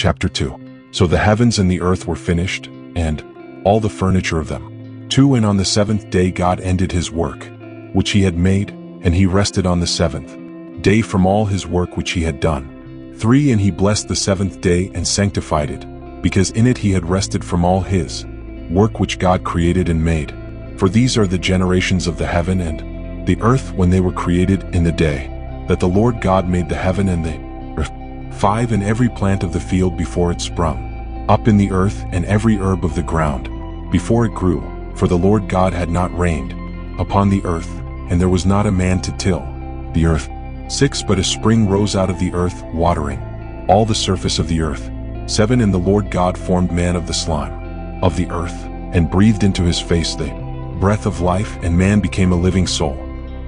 Chapter 2. So the heavens and the earth were finished, and all the furniture of them. 2. And on the seventh day God ended his work, which he had made, and he rested on the seventh day from all his work which he had done. 3. And he blessed the seventh day and sanctified it, because in it he had rested from all his work which God created and made. For these are the generations of the heaven and the earth when they were created in the day that the Lord God made the heaven and the earth. 5. And every plant of the field before it sprung up in the earth, and every herb of the ground before it grew, for the Lord God had not rained upon the earth, and there was not a man to till the earth. 6. But a spring rose out of the earth, watering all the surface of the earth. 7. And the Lord God formed man of the slime of the earth, and breathed into his face the breath of life, and man became a living soul.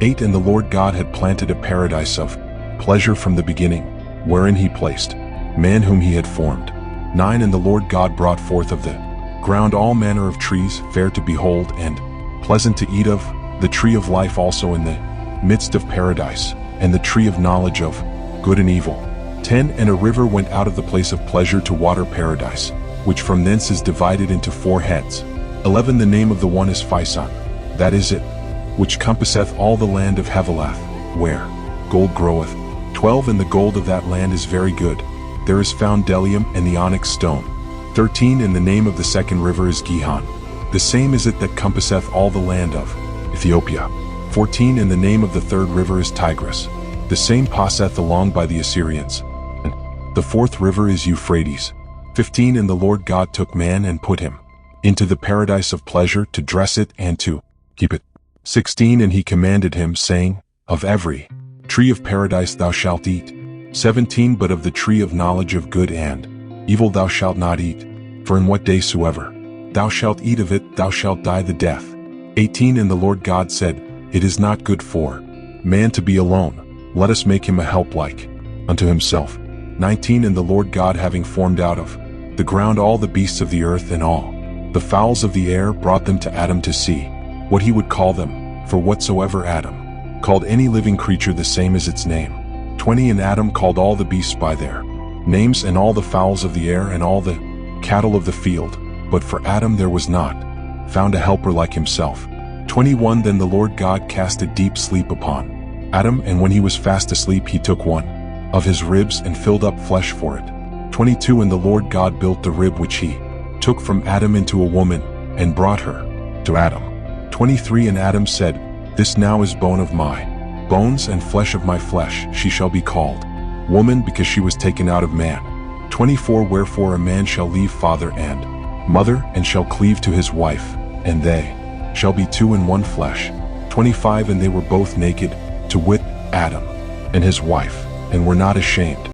8. And the Lord God had planted a paradise of pleasure from the beginning, wherein he placed man whom he had formed. 9. And the Lord God brought forth of the ground all manner of trees, fair to behold and pleasant to eat of, the tree of life also in the midst of paradise, and the tree of knowledge of good and evil. 10. And a river went out of the place of pleasure to water paradise, which from thence is divided into 4 heads. 11. The name of the one is Physon, that is it, which compasseth all the land of Havilath, where gold groweth. 12. And the gold of that land is very good. There is found bdellium and the onyx stone. 13. And the name of the second river is Gihon. The same is it that compasseth all the land of Ethiopia. 14. And the name of the third river is Tigris. The same passeth along by the Assyrians. And the fourth river is Euphrates. 15. And the Lord God took man and put him into the paradise of pleasure, to dress it and to keep it. 16. And he commanded him, saying, Of every tree of paradise thou shalt eat. 17. But of the tree of knowledge of good and evil thou shalt not eat, for in what day soever thou shalt eat of it thou shalt die the death. 18. And the Lord God said, It is not good for man to be alone, let us make him a help like unto himself. 19. And the Lord God having formed out of the ground all the beasts of the earth and all the fowls of the air, brought them to Adam to see what he would call them, for whatsoever Adam called any living creature, the same is its name. 20. And Adam called all the beasts by their names, and all the fowls of the air, and all the cattle of the field, but for Adam there was not found a helper like himself. 21. Then the Lord God cast a deep sleep upon Adam, and when he was fast asleep he took one of his ribs and filled up flesh for it. 22. And the Lord God built the rib which he took from Adam into a woman, and brought her to Adam. 23. And Adam said, This now is bone of my bones and flesh of my flesh. She shall be called woman, because she was taken out of man. 24. Wherefore a man shall leave father and mother, and shall cleave to his wife, and they shall be 2 in one flesh. 25. And they were both naked, to wit, Adam and his wife, and were not ashamed.